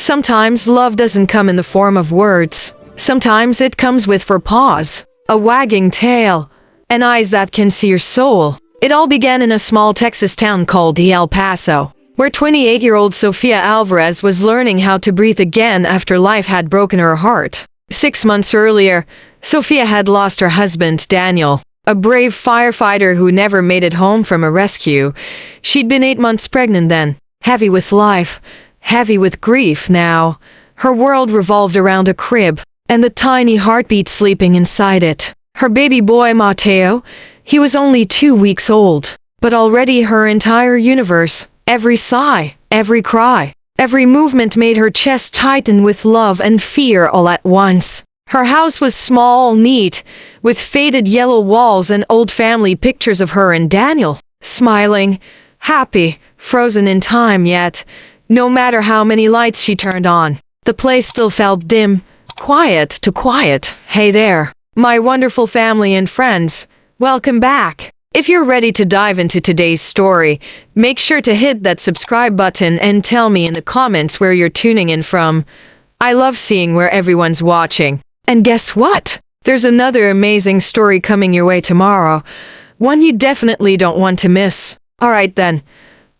Sometimes love doesn't come in the form of words. Sometimes it comes with for pause, a wagging tail, and eyes that can see your soul. It all began in a small Texas town called El Paso, where 28-year-old Sofia Alvarez was learning how to breathe again after life had broken her heart. 6 months earlier, Sofia had lost her husband, Daniel, a brave firefighter who never made it home from a rescue. She'd been 8 months pregnant then, heavy with life, heavy with grief now. Her world revolved around a crib, and the tiny heartbeat sleeping inside it. Her baby boy, Mateo, he was only 2 weeks old, but already her entire universe, every sigh, every cry, every movement made her chest tighten with love and fear all at once. Her house was small, neat, with faded yellow walls and old family pictures of her and Daniel, smiling, happy, frozen in time yet. No matter how many lights she turned on, the place still felt dim, quiet to quiet. Hey there, my wonderful family and friends. Welcome back. If you're ready to dive into today's story, make sure to hit that subscribe button and tell me in the comments where you're tuning in from. I love seeing where everyone's watching. And guess what? There's another amazing story coming your way tomorrow. One you definitely don't want to miss. Alright then,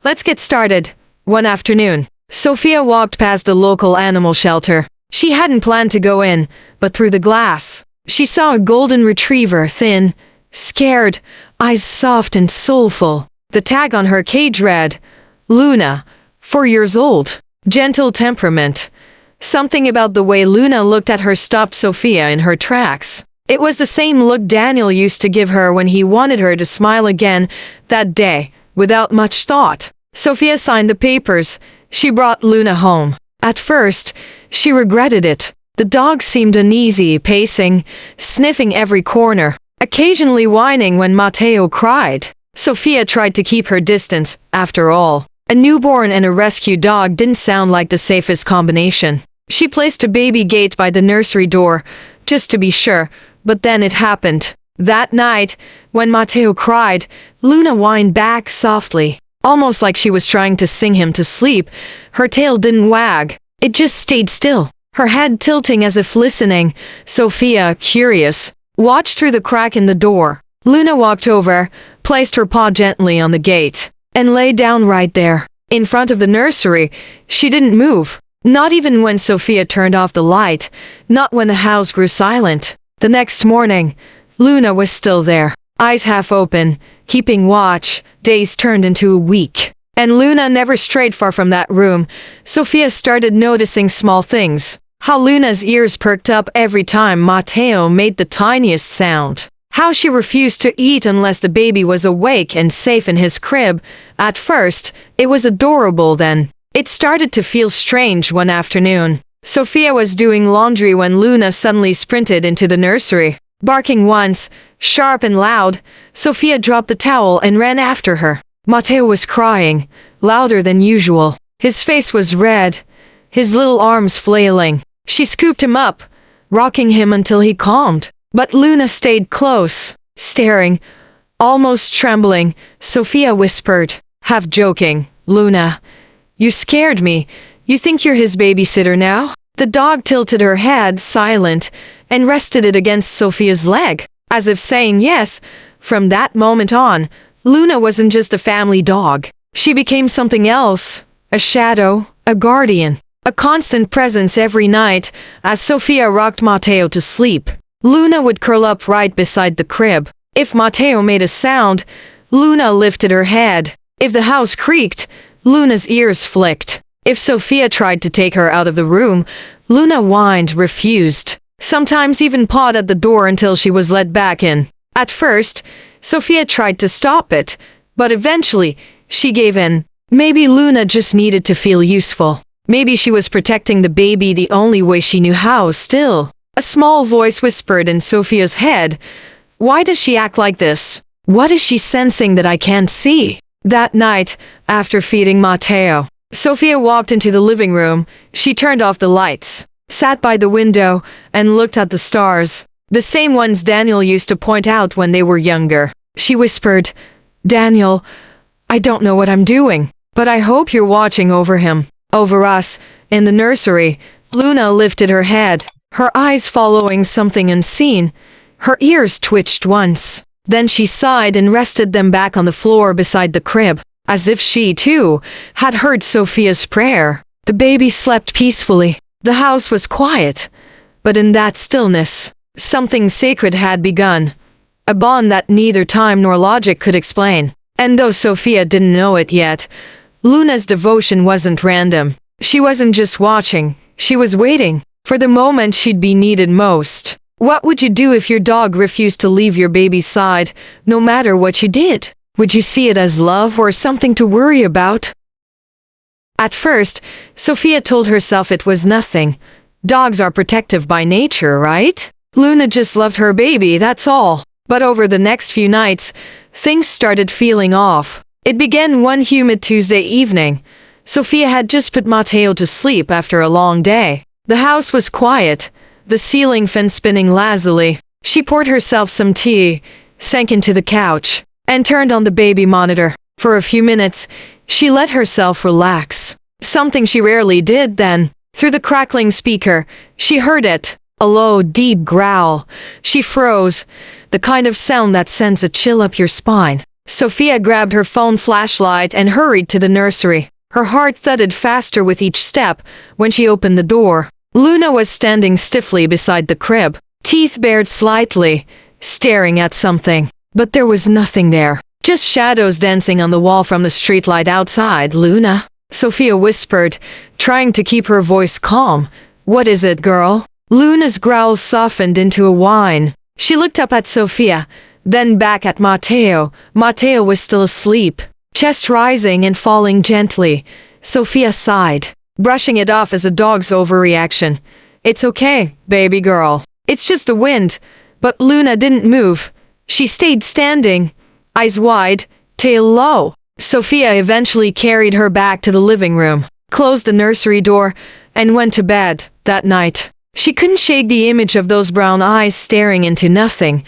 let's get started. One afternoon, Sofia walked past the local animal shelter. She hadn't planned to go in, but through the glass, she saw a golden retriever, thin, scared, eyes soft and soulful. The tag on her cage read, Luna, 4 years old, gentle temperament. Something about the way Luna looked at her stopped Sofia in her tracks. It was the same look Daniel used to give her when he wanted her to smile again that day, without much thought. Sofia signed the papers. She brought Luna home. At first, she regretted it. The dog seemed uneasy, pacing, sniffing every corner, occasionally whining when Mateo cried. Sofia tried to keep her distance. After all, a newborn and a rescue dog didn't sound like the safest combination. She placed a baby gate by the nursery door, just to be sure, but then it happened. That night, when Mateo cried, Luna whined back softly, almost like she was trying to sing him to sleep. Her tail didn't wag. It just stayed still, her head tilting as if listening. Sofia, curious, watched through the crack in the door. Luna walked over, placed her paw gently on the gate, and lay down right there, in front of the nursery. She didn't move, not even when Sofia turned off the light, not when the house grew silent. The next morning, Luna was still there, eyes half open, keeping watch. Days turned into a week, and Luna never strayed far from that room. Sofia started noticing small things. How Luna's ears perked up every time Mateo made the tiniest sound. How she refused to eat unless the baby was awake and safe in his crib. At first, it was adorable. Then it started to feel strange. One afternoon, Sofia was doing laundry when Luna suddenly sprinted into the nursery. Barking once, sharp and loud, Sofia dropped the towel and ran after her. Mateo was crying, louder than usual. His face was red, his little arms flailing. She scooped him up, rocking him until he calmed. But Luna stayed close, staring, almost trembling. Sofia whispered, half joking, Luna, you scared me. You think you're his babysitter now? The dog tilted her head, silent, and rested it against Sofia's leg, as if saying yes. From that moment on, Luna wasn't just a family dog. She became something else, a shadow, a guardian, a constant presence every night. As Sofia rocked Mateo to sleep, Luna would curl up right beside the crib. If Mateo made a sound, Luna lifted her head. If the house creaked, Luna's ears flicked. If Sofia tried to take her out of the room, Luna whined, refused, sometimes even pawed at the door until she was let back in. At first, Sofia tried to stop it, but eventually, she gave in. Maybe Luna just needed to feel useful. Maybe she was protecting the baby the only way she knew how. Still, a small voice whispered in Sofia's head, why does she act like this? What is she sensing that I can't see? That night, after feeding Mateo, Sofia walked into the living room. She turned off the lights, sat by the window, and looked at the stars, the same ones Daniel used to point out when they were younger. She whispered, Daniel, I don't know what I'm doing, but I hope you're watching over him. Over us, in the nursery, Luna lifted her head, her eyes following something unseen. Her ears twitched once. Then she sighed and rested them back on the floor beside the crib, as if she, too, had heard Sophia's prayer. The baby slept peacefully. The house was quiet. But in that stillness, something sacred had begun. A bond that neither time nor logic could explain. And though Sophia didn't know it yet, Luna's devotion wasn't random. She wasn't just watching, she was waiting for the moment she'd be needed most. What would you do if your dog refused to leave your baby's side, no matter what you did? Would you see it as love or something to worry about? At first, Sophia told herself it was nothing. Dogs are protective by nature, right? Luna just loved her baby, that's all. But over the next few nights, things started feeling off. It began one humid Tuesday evening. Sophia had just put Matteo to sleep after a long day. The house was quiet, the ceiling fan spinning lazily. She poured herself some tea, sank into the couch, and turned on the baby monitor. For a few minutes, she let herself relax. Something she rarely did then. Through the crackling speaker, she heard it. A low, deep growl. She froze, the kind of sound that sends a chill up your spine. Sophia grabbed her phone flashlight and hurried to the nursery. Her heart thudded faster with each step when she opened the door. Luna was standing stiffly beside the crib, teeth bared slightly, staring at something. But there was nothing there. Just shadows dancing on the wall from the streetlight outside. "Luna?" Sophia whispered, trying to keep her voice calm. "What is it, girl?" Luna's growl softened into a whine. She looked up at Sophia, then back at Matteo. Matteo was still asleep, chest rising and falling gently. Sophia sighed, brushing it off as a dog's overreaction. "It's okay, baby girl. It's just the wind." But Luna didn't move. She stayed standing, eyes wide, tail low. Sophia eventually carried her back to the living room, closed the nursery door, and went to bed. That night, she couldn't shake the image of those brown eyes staring into nothing.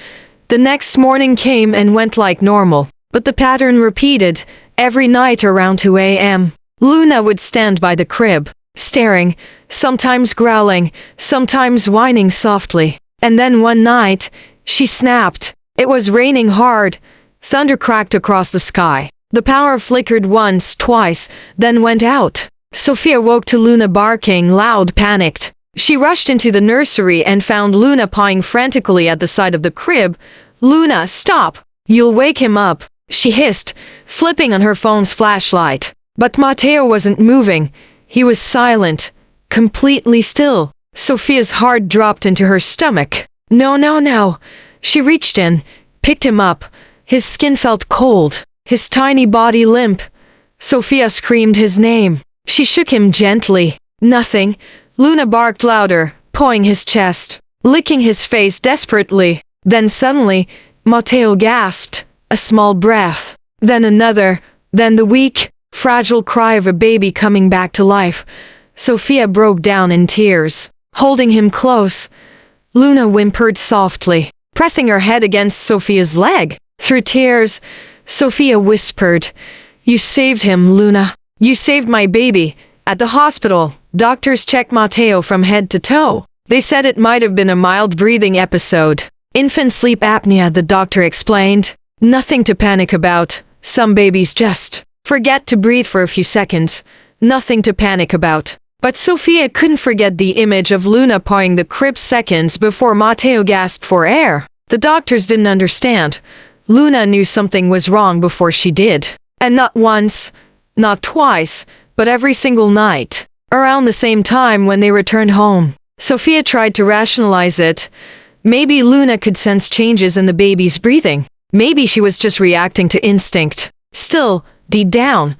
The next morning came and went like normal, but the pattern repeated. Every night around 2 a.m., Luna would stand by the crib, staring, sometimes growling, sometimes whining softly. And then one night, she snapped. It was raining hard. Thunder cracked across the sky. The power flickered once, twice, then went out. Sophia woke to Luna barking, loud, panicked. She rushed into the nursery and found Luna pawing frantically at the side of the crib. "Luna, stop! You'll wake him up," she hissed, flipping on her phone's flashlight. But Matteo wasn't moving. He was silent, completely still. Sophia's heart dropped into her stomach. "No, no, no." She reached in, picked him up. His skin felt cold, his tiny body limp. Sophia screamed his name. She shook him gently. Nothing. Luna barked louder, pawing his chest, licking his face desperately. Then suddenly, Matteo gasped, a small breath, then another, then the weak, fragile cry of a baby coming back to life. Sophia broke down in tears, holding him close. Luna whimpered softly, pressing her head against Sophia's leg. Through tears, Sophia whispered, "You saved him, Luna. You saved my baby." At the hospital, doctors checked Matteo from head to toe. They said it might have been a mild breathing episode. Infant sleep apnea, the doctor explained. Nothing to panic about. Some babies just forget to breathe for a few seconds. Nothing to panic about. But Sophia couldn't forget the image of Luna pawing the crib seconds before Matteo gasped for air. The doctors didn't understand. Luna knew something was wrong before she did. And not once, not twice, but every single night. Around the same time when they returned home, Sophia tried to rationalize it. Maybe Luna could sense changes in the baby's breathing. Maybe she was just reacting to instinct. Still, deep down,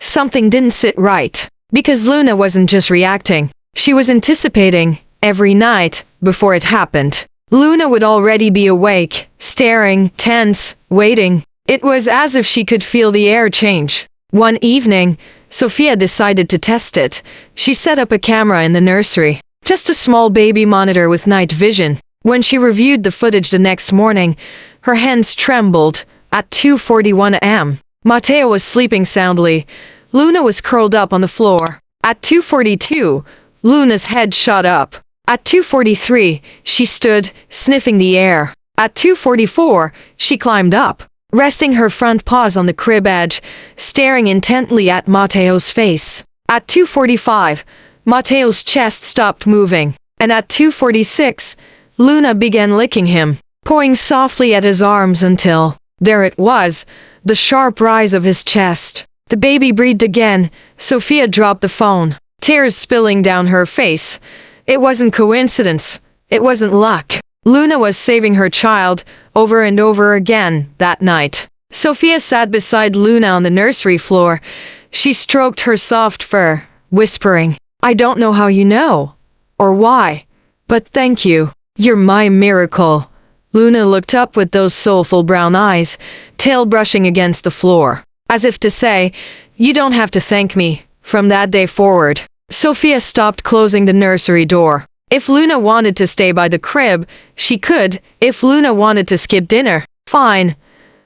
something didn't sit right. Because Luna wasn't just reacting. She was anticipating, every night, before it happened. Luna would already be awake, staring, tense, waiting. It was as if she could feel the air change. One evening, Sophia decided to test it. She set up a camera in the nursery. Just a small baby monitor with night vision. When she reviewed the footage the next morning, her hands trembled. At 2:41 a.m., Matteo was sleeping soundly. Luna was curled up on the floor, At 2:42, Luna's head shot up. At 2:43, she stood, sniffing the air. At 2:44, she climbed up, resting her front paws on the crib edge, staring intently at Mateo's face. At 2:45, Mateo's chest stopped moving, and at 2:46, Luna began licking him, pawing softly at his arms until, there it was, the sharp rise of his chest. The baby breathed again. Sophia dropped the phone, tears spilling down her face. It wasn't coincidence. It wasn't luck. Luna was saving her child over and over again that night. Sophia sat beside Luna on the nursery floor. She stroked her soft fur, whispering, "I don't know how you know, or why, but thank you. You're my miracle." Luna looked up with those soulful brown eyes, tail brushing against the floor, as if to say, "You don't have to thank me." From that day forward, Sophia stopped closing the nursery door. If Luna wanted to stay by the crib, she could. If Luna wanted to skip dinner, fine.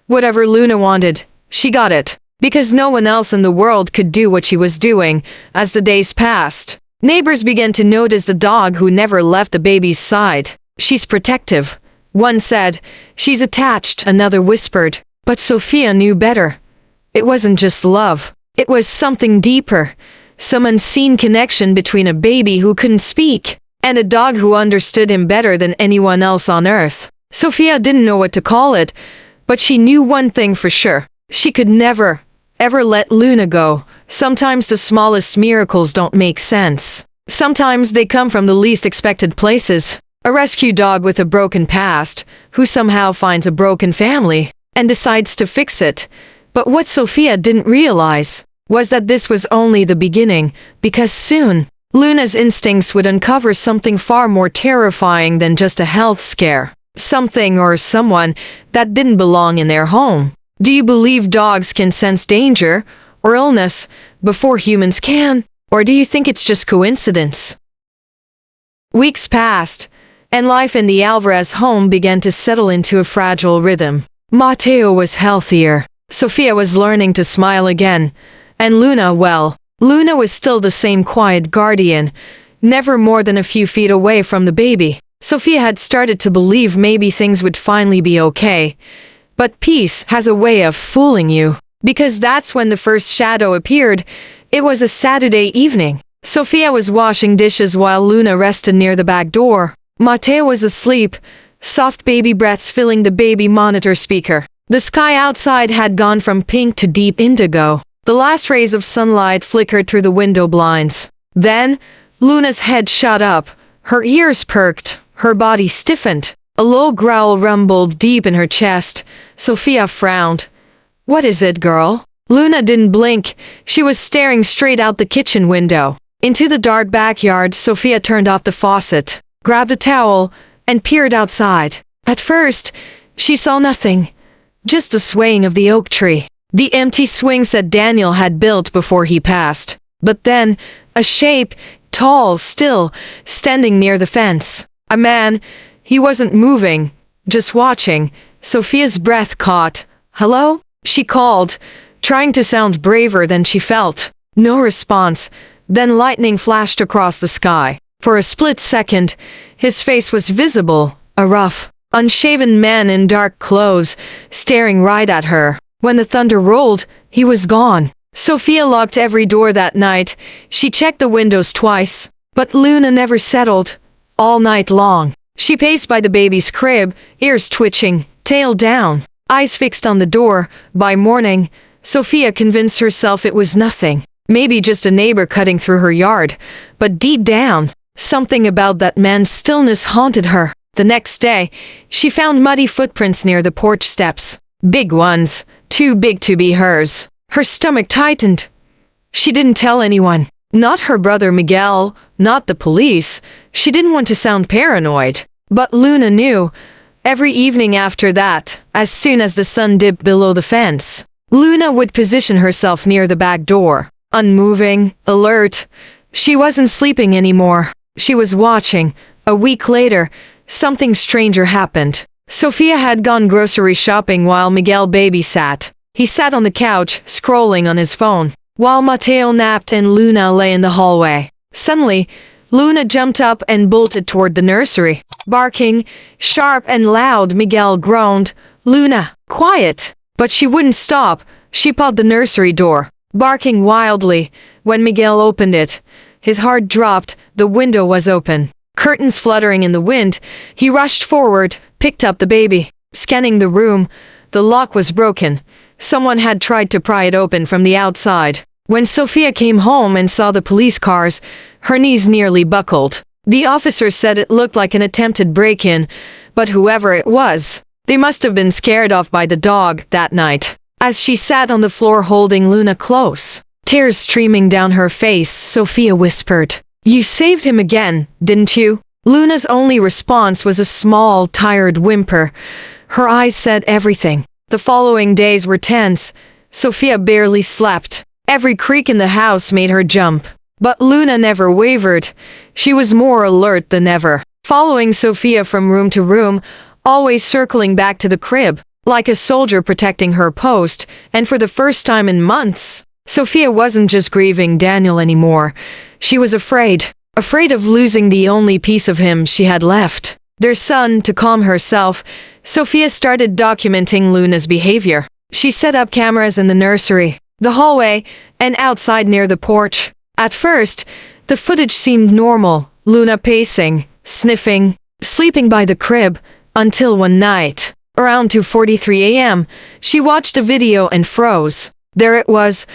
Whatever Luna wanted, she got it. Because no one else in the world could do what she was doing. As the days passed, neighbors began to notice the dog who never left the baby's side. "She's protective," one said. "She's attached," another whispered. But Sophia knew better. It wasn't just love. It was something deeper. Some unseen connection between a baby who couldn't speak and a dog who understood him better than anyone else on earth. Sophia didn't know what to call it, but she knew one thing for sure. She could never, ever let Luna go. Sometimes the smallest miracles don't make sense. Sometimes they come from the least expected places. A rescue dog with a broken past, who somehow finds a broken family and decides to fix it. But what Sophia didn't realize was that this was only the beginning, because soon, Luna's instincts would uncover something far more terrifying than just a health scare. Something or someone that didn't belong in their home. Do you believe dogs can sense danger or illness before humans can? Or do you think it's just coincidence? Weeks passed, and life in the Alvarez home began to settle into a fragile rhythm. Mateo was healthier. Sophia was learning to smile again. And Luna, well, Luna was still the same quiet guardian, never more than a few feet away from the baby. Sophia had started to believe maybe things would finally be okay. But peace has a way of fooling you, because that's when the first shadow appeared. It was a Saturday evening. Sophia was washing dishes while Luna rested near the back door. Mateo was asleep, soft baby breaths filling the baby monitor speaker. The sky outside had gone from pink to deep indigo. The last rays of sunlight flickered through the window blinds. Then, Luna's head shot up. Her ears perked. Her body stiffened. A low growl rumbled deep in her chest. Sophia frowned. "What is it, girl?" Luna didn't blink. She was staring straight out the kitchen window. Into the dark backyard, Sophia turned off the faucet, grabbed a towel, and peered outside. At first, she saw nothing. Just the swaying of the oak tree. The empty swings that Daniel had built before he passed. But then, a shape, tall, still, standing near the fence. A man. He wasn't moving, just watching. Sophia's breath caught. "Hello?" she called, trying to sound braver than she felt. No response. Then lightning flashed across the sky. For a split second, his face was visible, a rough, unshaven man in dark clothes, staring right at her. When the thunder rolled, he was gone. Sophia locked every door that night. She checked the windows twice. But Luna never settled. All night long, she paced by the baby's crib, ears twitching, tail down, eyes fixed on the door. By morning, Sophia convinced herself it was nothing. Maybe just a neighbor cutting through her yard. But deep down, something about that man's stillness haunted her. The next day, she found muddy footprints near the porch steps. Big ones. Too big to be hers. Her stomach tightened. She didn't tell anyone. Not her brother Miguel, not the police. She didn't want to sound paranoid. But Luna knew. Every evening after that, as soon as the sun dipped below the fence, Luna would position herself near the back door. Unmoving, alert. She wasn't sleeping anymore. She was watching. A week later, something stranger happened. Sophia had gone grocery shopping while Miguel babysat. He sat on the couch, scrolling on his phone. while Mateo napped and Luna lay in the hallway. Suddenly, Luna jumped up and bolted toward the nursery. Barking, sharp and loud, Miguel groaned, "Luna, quiet!" But she wouldn't stop. She pawed the nursery door, barking wildly. When Miguel opened it, his heart dropped. The window was open, curtains fluttering in the wind. He rushed forward, picked up the baby. Scanning the room, the lock was broken. Someone had tried to pry it open from the outside. When Sophia came home and saw the police cars, her knees nearly buckled. The officer said it looked like an attempted break-in, but whoever it was, they must have been scared off by the dog that night. As she sat on the floor holding Luna close, tears streaming down her face, Sophia whispered, "You saved him again, didn't you?" Luna's only response was a small, tired whimper. Her eyes said everything. The following days were tense. Sophia barely slept. Every creak in the house made her jump. But Luna never wavered. She was more alert than ever, following Sophia from room to room, always circling back to the crib, like a soldier protecting her post. And for the first time in months, Sophia wasn't just grieving Daniel anymore. She was afraid of losing the only piece of him she had left, their son. To calm herself, Sophia started documenting Luna's behavior. She set up cameras in the nursery, the hallway, and outside near the porch. At first, the footage seemed normal, Luna pacing, sniffing, sleeping by the crib, until one night, around 2:43 a.m., she watched a video and froze. There it was,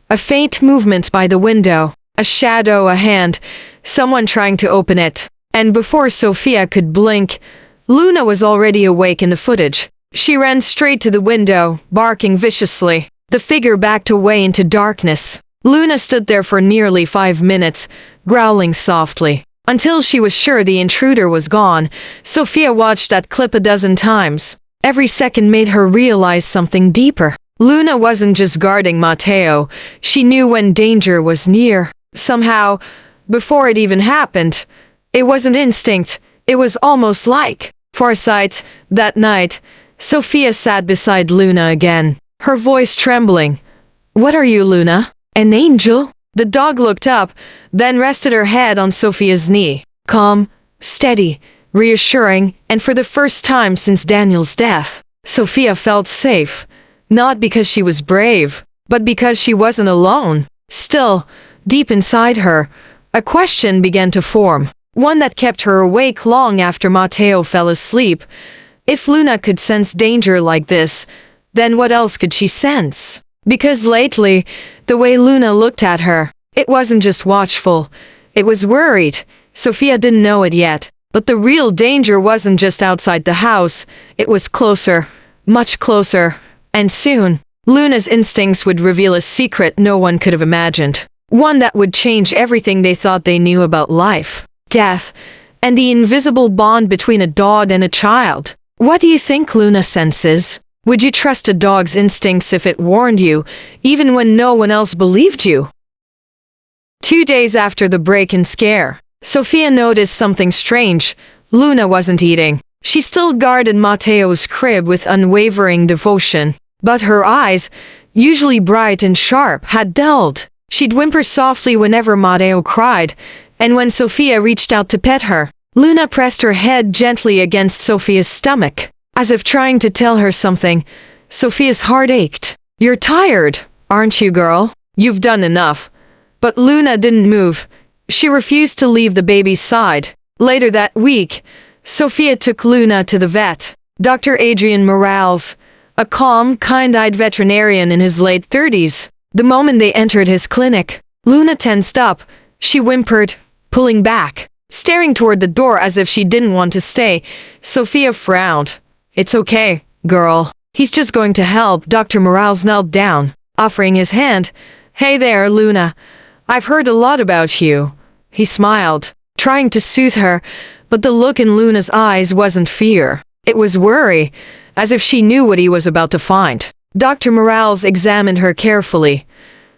a faint movement by the window, a shadow, a hand, someone trying to open it. And before Sophia could blink, Luna was already awake in the footage. She ran straight to the window, barking viciously. The figure backed away into darkness. Luna stood there for nearly 5 minutes, growling softly, until she was sure the intruder was gone. Sophia watched that clip a dozen times. Every second made her realize something deeper. Luna wasn't just guarding Mateo. She knew when danger was near. Somehow, before it even happened, it wasn't instinct. It was almost like foresight. That night, Sophia sat beside Luna again, her voice trembling. "What are you, Luna? An angel?" The dog looked up, then rested her head on Sophia's knee. Calm, steady, reassuring, and for the first time since Daniel's death, Sophia felt safe. Not because she was brave, but because she wasn't alone. Still, deep inside her, a question began to form, one that kept her awake long after Mateo fell asleep. If Luna could sense danger like this, then what else could she sense? Because lately, the way Luna looked at her, it wasn't just watchful, it was worried. Sophia didn't know it yet, but the real danger wasn't just outside the house, it was closer, much closer. And soon, Luna's instincts would reveal a secret no one could have imagined. One that would change everything they thought they knew about life, death, and the invisible bond between a dog and a child. What do you think Luna senses? Would you trust a dog's instincts if it warned you, even when no one else believed you? 2 days after the break-in scare, Sophia noticed something strange. Luna wasn't eating. She still guarded Mateo's crib with unwavering devotion, but her eyes, usually bright and sharp, had dulled. She'd whimper softly whenever Mateo cried, and when Sophia reached out to pet her, Luna pressed her head gently against Sophia's stomach, as if trying to tell her something. Sophia's heart ached. "You're tired, aren't you, girl? You've done enough." But Luna didn't move. She refused to leave the baby's side. Later that week, Sophia took Luna to the vet. Dr. Adrian Morales, a calm, kind-eyed veterinarian in his late 30s. The moment they entered his clinic, Luna tensed up. She whimpered, pulling back, staring toward the door as if she didn't want to stay. Sophia frowned. "It's okay, girl. He's just going to help." Dr. Morales knelt down, offering his hand. "Hey there, Luna. I've heard a lot about you." He smiled, trying to soothe her, but the look in Luna's eyes wasn't fear. It was worry, as if she knew what he was about to find. Dr. Morales examined her carefully.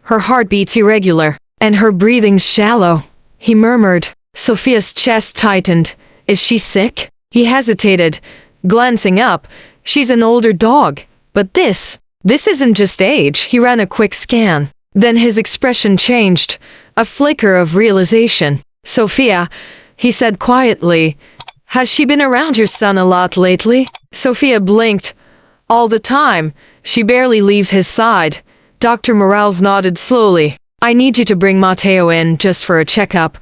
Her heartbeats irregular, and her breathing shallow. He murmured. Sophia's chest tightened. "Is she sick?" He hesitated, glancing up. "She's an older dog, but this isn't just age." He ran a quick scan. Then his expression changed, a flicker of realization. Sophia, he said quietly, has she been around your son a lot lately? Sophia blinked. All the time. She barely leaves his side. Dr. Morales nodded slowly. I need you to bring Mateo in just for a checkup.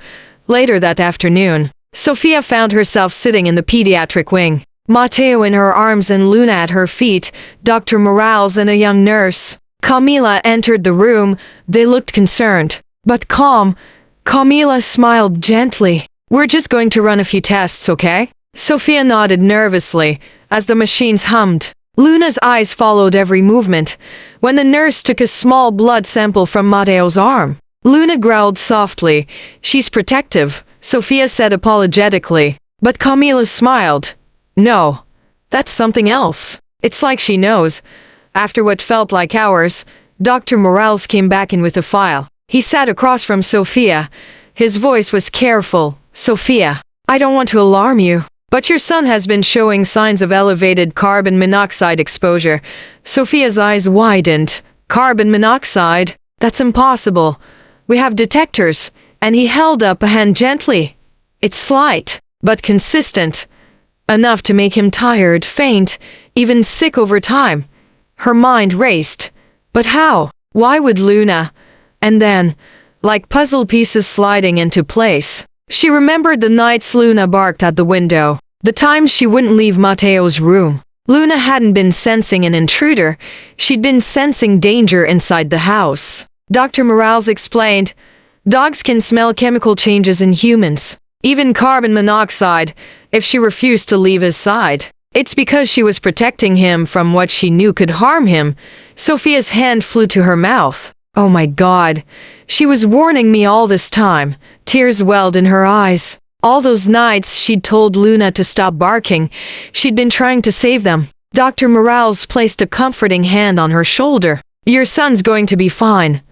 Later that afternoon, Sophia found herself sitting in the pediatric wing. Mateo in her arms and Luna at her feet, Dr. Morales and a young nurse. Camila entered the room. They looked concerned, but calm. Camila smiled gently. We're just going to run a few tests, okay? Sophia nodded nervously as the machines hummed. Luna's eyes followed every movement. When the nurse took a small blood sample from Mateo's arm, Luna growled softly. She's protective, Sophia said apologetically. But Camila smiled. No, that's something else. It's like she knows. After what felt like hours, Dr. Morales came back in with a file. He sat across from Sophia. His voice was careful. Sophia, I don't want to alarm you, but your son has been showing signs of elevated carbon monoxide exposure. Sophia's eyes widened. Carbon monoxide? That's impossible. We have detectors. And he held up a hand gently. It's slight, but consistent. Enough to make him tired, faint, even sick over time. Her mind raced. But how? Why would Luna? And then, like puzzle pieces sliding into place, she remembered the nights Luna barked at the window. The times she wouldn't leave Mateo's room. Luna hadn't been sensing an intruder. She'd been sensing danger inside the house. Dr. Morales explained, dogs can smell chemical changes in humans, even carbon monoxide, if she refused to leave his side. It's because she was protecting him from what she knew could harm him. Sophia's hand flew to her mouth. Oh my God. She was warning me all this time. Tears welled in her eyes. All those nights she'd told Luna to stop barking. She'd been trying to save them. Dr. Morales placed a comforting hand on her shoulder. Your son's going to be fine.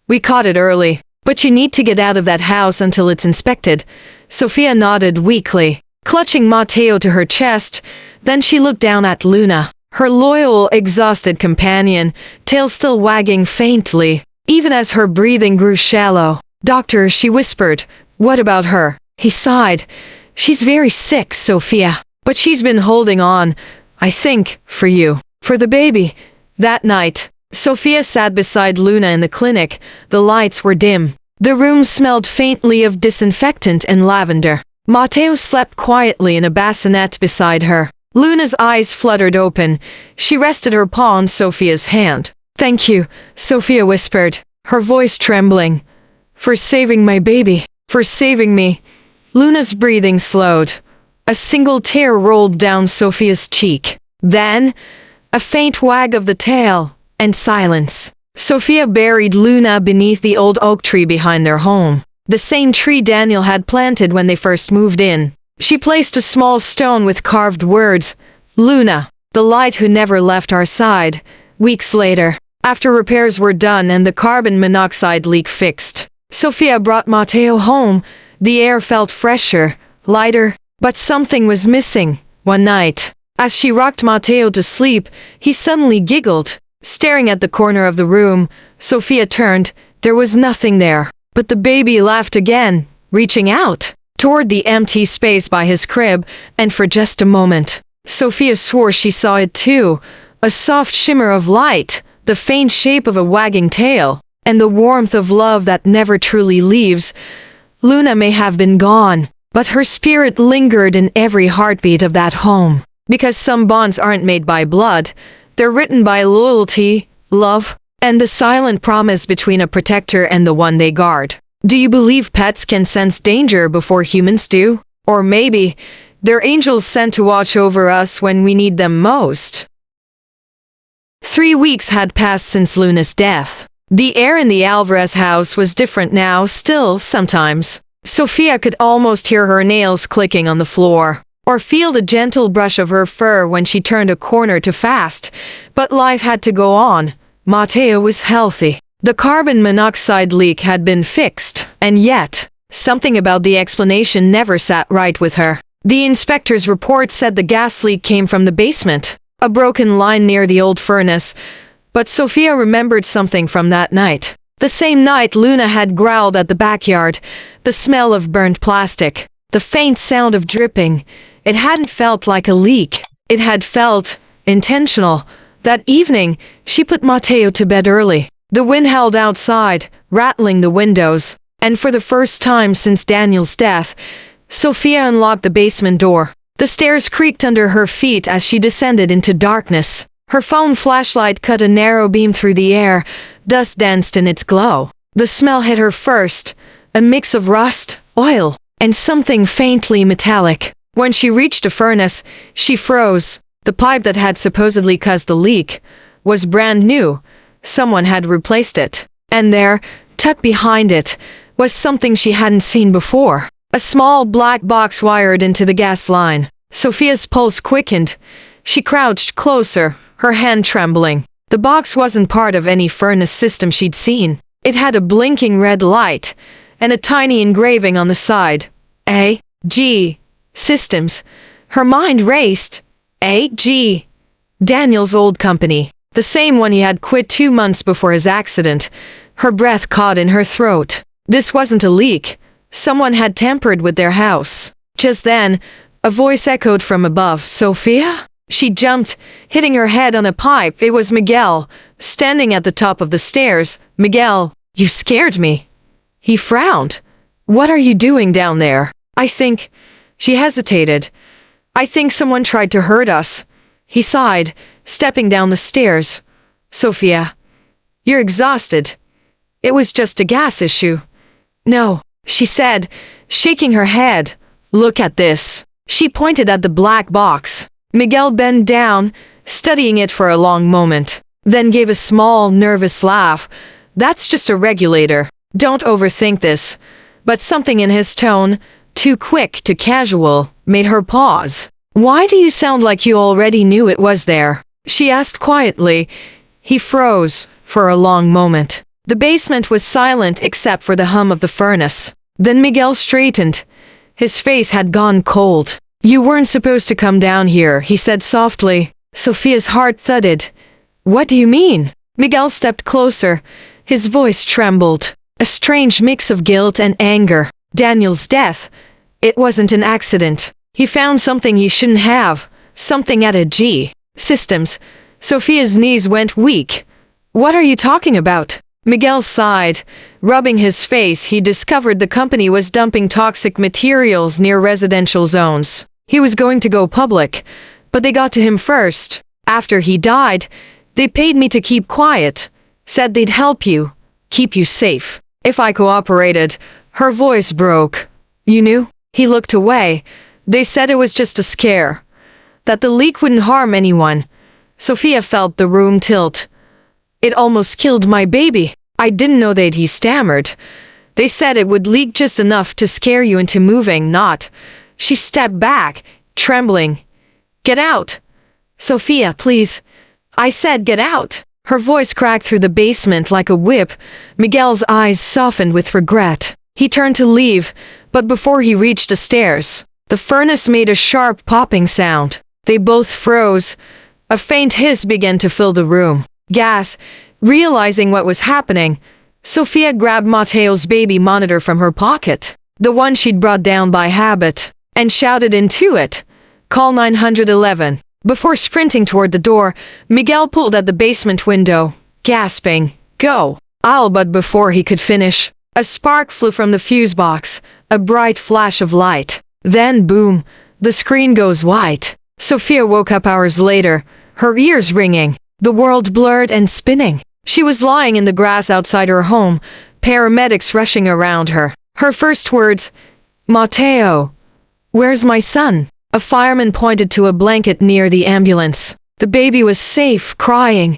We caught it early. But you need to get out of that house until it's inspected. Sophia nodded weakly, clutching Mateo to her chest. Then she looked down at Luna, her loyal, exhausted companion, tail still wagging faintly, even as her breathing grew shallow. Doctor, she whispered. What about her? He sighed. She's very sick, Sophia. But she's been holding on, I think, for you. For the baby. That night, Sophia sat beside Luna in the clinic. The lights were dim. The room smelled faintly of disinfectant and lavender. Mateo slept quietly in a bassinet beside her. Luna's eyes fluttered open. She rested her paw on Sophia's hand. Thank you, Sophia whispered, her voice trembling. For saving my baby. For saving me. Luna's breathing slowed. A single tear rolled down Sophia's cheek. Then, a faint wag of the tail, and silence. Sophia buried Luna beneath the old oak tree behind their home, the same tree Daniel had planted when they first moved in. She placed a small stone with carved words, Luna, the light who never left our side. Weeks later, after repairs were done and the carbon monoxide leak fixed, Sophia brought Mateo home. The air felt fresher, lighter, but something was missing. One night, as she rocked Mateo to sleep, he suddenly giggled. Staring at the corner of the room, Sophia turned. There was nothing there. But the baby laughed again, reaching out toward the empty space by his crib, and for just a moment, Sophia swore she saw it too. A soft shimmer of light, the faint shape of a wagging tail, and the warmth of love that never truly leaves. Luna may have been gone, but her spirit lingered in every heartbeat of that home. Because some bonds aren't made by blood, they're written by loyalty, love, and the silent promise between a protector and the one they guard. Do you believe pets can sense danger before humans do? Or maybe, they're angels sent to watch over us when we need them most? 3 weeks had passed since Luna's death. The air in the Alvarez house was different now. Still, sometimes, Sophia could almost hear her nails clicking on the floor, or feel the gentle brush of her fur when she turned a corner to fast. But life had to go on. Mateo was healthy. The carbon monoxide leak had been fixed, and yet, something about the explanation never sat right with her. The inspector's report said the gas leak came from the basement, a broken line near the old furnace. But Sophia remembered something from that night. The same night Luna had growled at the backyard, the smell of burnt plastic, the faint sound of dripping. It hadn't felt like a leak. It had felt intentional. That evening, she put Mateo to bed early. The wind howled outside, rattling the windows, and for the first time since Daniel's death, Sophia unlocked the basement door. The stairs creaked under her feet as she descended into darkness. Her phone flashlight cut a narrow beam through the air. Dust danced in its glow. The smell hit her first, a mix of rust, oil, and something faintly metallic. When she reached the furnace, she froze. The pipe that had supposedly caused the leak was brand new. Someone had replaced it. And there, tucked behind it, was something she hadn't seen before. A small black box wired into the gas line. Sophia's pulse quickened. She crouched closer, her hand trembling. The box wasn't part of any furnace system she'd seen. It had a blinking red light, and a tiny engraving on the side. A.G. Systems. Her mind raced. A.G. Daniel's old company. The same one he had quit 2 months before his accident. Her breath caught in her throat. This wasn't a leak. Someone had tampered with their house. Just then, a voice echoed from above. Sophia? She jumped, hitting her head on a pipe. It was Miguel, standing at the top of the stairs. Miguel, you scared me. He frowned. What are you doing down there? I think... She hesitated. I think someone tried to hurt us. He sighed, stepping down the stairs. Sophia, you're exhausted. It was just a gas issue. No, she said, shaking her head. Look at this. She pointed at the black box. Miguel bent down, studying it for a long moment, then gave a small, nervous laugh. That's just a regulator. Don't overthink this. But something in his tone, too quick to casual, made her pause. Why do you sound like you already knew it was there? She asked quietly. He froze for a long moment. The basement was silent except for the hum of the furnace. Then Miguel straightened. His face had gone cold. You weren't supposed to come down here, he said softly. Sophia's heart thudded. What do you mean? Miguel stepped closer. His voice trembled. A strange mix of guilt and anger. Daniel's death. It wasn't an accident. He found something he shouldn't have. Something at a G. Systems. Sophia's knees went weak. What are you talking about? Miguel sighed. Rubbing his face, he discovered the company was dumping toxic materials near residential zones. He was going to go public, but they got to him first. After he died, they paid me to keep quiet. Said they'd help you. Keep you safe. If I cooperated. Her voice broke. You knew? He looked away. They said it was just a scare. That the leak wouldn't harm anyone. Sophia felt the room tilt. It almost killed my baby. I didn't know that, he stammered. They said it would leak just enough to scare you into moving, not. She stepped back, trembling. Get out. Sophia, please. I said get out. Her voice cracked through the basement like a whip. Miguel's eyes softened with regret. He turned to leave, but before he reached the stairs, the furnace made a sharp popping sound. They both froze. A faint hiss began to fill the room. Gas. Realizing what was happening, Sophia grabbed Mateo's baby monitor from her pocket, the one she'd brought down by habit, and shouted into it, "Call 911. Before sprinting toward the door, Miguel pulled at the basement window, gasping, "Go!" But before he could finish, a spark flew from the fuse box, a bright flash of light. Then boom, the screen goes white. Sophia woke up hours later, her ears ringing, the world blurred and spinning. She was lying in the grass outside her home, paramedics rushing around her. Her first words, "Mateo, where's my son?" A fireman pointed to a blanket near the ambulance. The baby was safe, crying,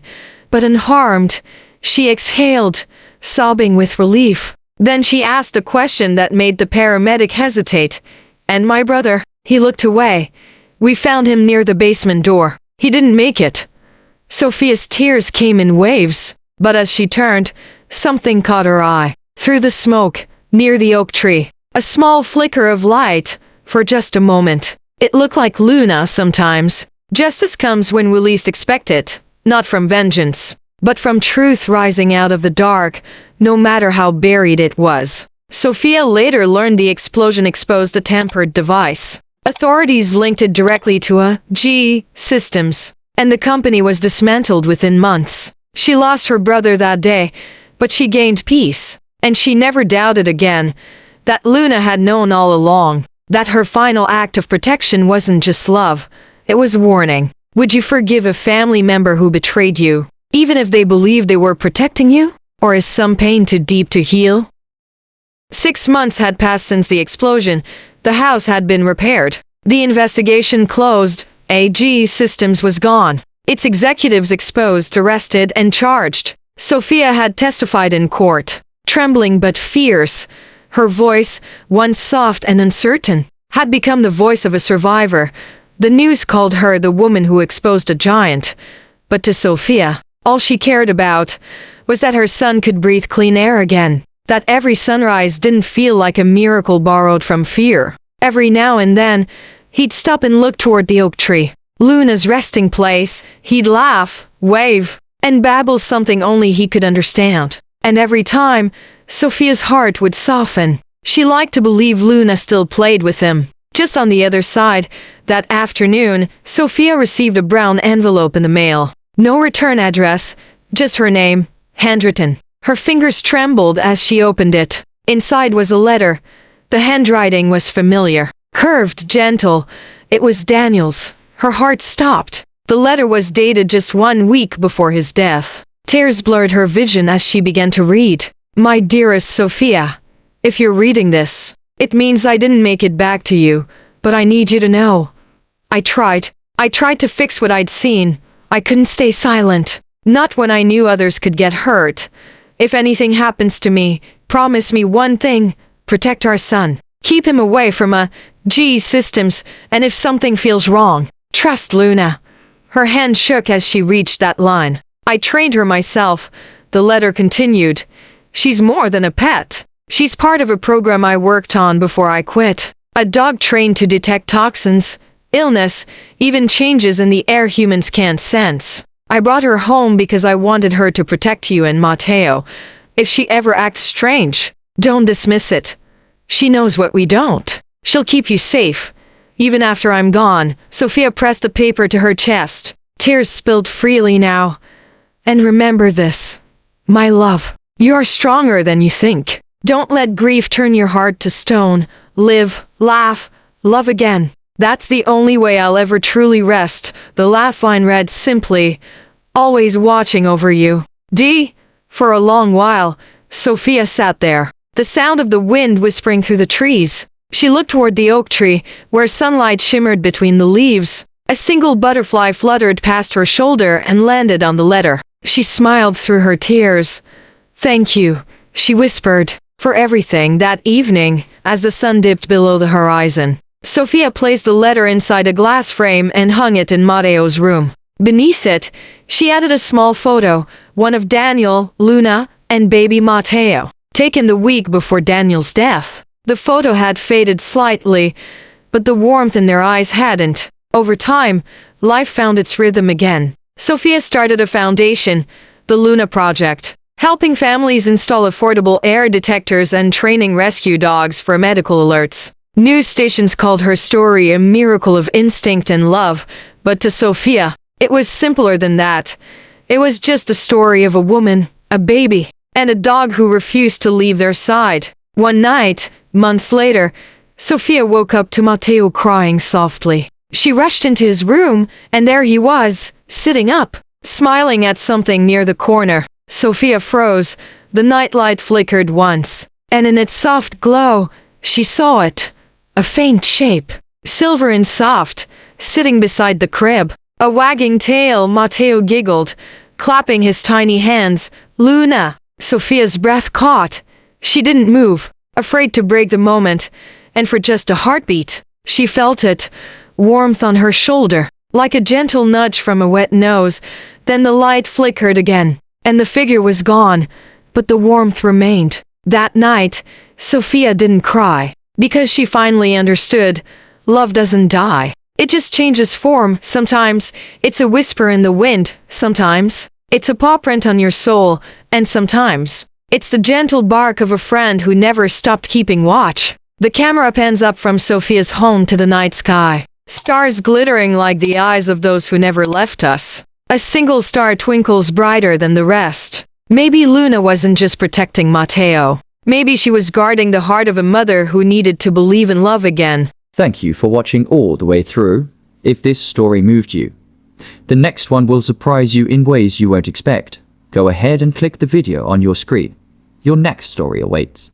but unharmed. She exhaled, sobbing with relief. Then she asked a question that made the paramedic hesitate. "And my brother?" He looked away. "We found him near the basement door. He didn't make it." Sophia's tears came in waves, but as she turned, something caught her eye. Through the smoke, near the oak tree, a small flicker of light, for just a moment. It looked like Luna sometimes. Justice comes when we least expect it, not from vengeance. but from truth rising out of the dark, no matter how buried it was. Sophia later learned the explosion exposed a tampered device. Authorities linked it directly to a G systems, and the company was dismantled within months. She lost her brother that day, but she gained peace, and she never doubted again that Luna had known all along that her final act of protection wasn't just love, it was warning. Would you forgive a family member who betrayed you, even if they believed they were protecting you? Or is some pain too deep to heal? 6 months had passed since the explosion. The house had been repaired. The investigation closed. AG Systems was gone. Its executives exposed, arrested, and charged. Sophia had testified in court, trembling but fierce. Her voice, once soft and uncertain, had become the voice of a survivor. The news called her the woman who exposed a giant. But to Sophia, all she cared about was that her son could breathe clean air again. That every sunrise didn't feel like a miracle borrowed from fear. Every now and then, he'd stop and look toward the oak tree, Luna's resting place. He'd laugh, wave, and babble something only he could understand. And every time, Sophia's heart would soften. She liked to believe Luna still played with him. Just on the other side, that afternoon, Sophia received a brown envelope in the mail. No return address, just her name, handwritten. Her fingers trembled as she opened it. Inside was a letter. The handwriting was familiar, curved, gentle. It was Daniel's. Her heart stopped. The letter was dated just 1 week before his death. Tears blurred her vision as she began to read. My dearest Sophia, if you're reading this, it means I didn't make it back to you, but I need you to know. I tried to fix what I'd seen. I couldn't stay silent. Not when I knew others could get hurt. If anything happens to me, promise me one thing, protect our son. Keep him away from G Systems, and if something feels wrong, trust Luna. Her hand shook as she reached that line. I trained her myself. The letter continued. She's more than a pet. She's part of a program I worked on before I quit. A dog trained to detect toxins, illness, even changes in the air humans can't sense. I brought her home because I wanted her to protect you and Mateo. If she ever acts strange, don't dismiss it. She knows what we don't. She'll keep you safe. Even after I'm gone. Sophia pressed the paper to her chest. Tears spilled freely now. And remember this, my love. You're stronger than you think. Don't let grief turn your heart to stone. Live, laugh, love again. That's the only way I'll ever truly rest. The last line read simply, always watching over you. D. For a long while, Sophia sat there, the sound of the wind whispering through the trees. She looked toward the oak tree, where sunlight shimmered between the leaves. A single butterfly fluttered past her shoulder and landed on the letter. She smiled through her tears. Thank you, she whispered, for everything that evening, as the sun dipped below the horizon. Sophia placed the letter inside a glass frame and hung it in Mateo's room. Beneath it, she added a small photo, one of Daniel, Luna, and baby Mateo, taken the week before Daniel's death. The photo had faded slightly, but the warmth in their eyes hadn't. Over time, life found its rhythm again. Sophia started a foundation, the Luna Project, helping families install affordable air detectors and training rescue dogs for medical alerts. News stations called her story a miracle of instinct and love, but to Sophia, it was simpler than that. It was just a story of a woman, a baby, and a dog who refused to leave their side. One night, months later, Sophia woke up to Mateo crying softly. She rushed into his room, and there he was, sitting up, smiling at something near the corner. Sophia froze. The nightlight flickered once, and in its soft glow, she saw it. A faint shape, silver and soft, sitting beside the crib. A wagging tail. Mateo giggled, clapping his tiny hands. Luna! Sophia's breath caught. She didn't move, afraid to break the moment, and for just a heartbeat, she felt it, warmth on her shoulder, like a gentle nudge from a wet nose. Then the light flickered again, and the figure was gone, but the warmth remained. That night, Sophia didn't cry, because she finally understood, love doesn't die. It just changes form. Sometimes it's a whisper in the wind, sometimes It's a paw print on your soul, and sometimes, it's the gentle bark of a friend who never stopped keeping watch. The camera pans up from Sophia's home to the night sky. Stars glittering like the eyes of those who never left us. A single star twinkles brighter than the rest. Maybe Luna wasn't just protecting Mateo. Maybe she was guarding the heart of a mother who needed to believe in love again. Thank you for watching all the way through. If this story moved you, the next one will surprise you in ways you won't expect. Go ahead and click the video on your screen. Your next story awaits.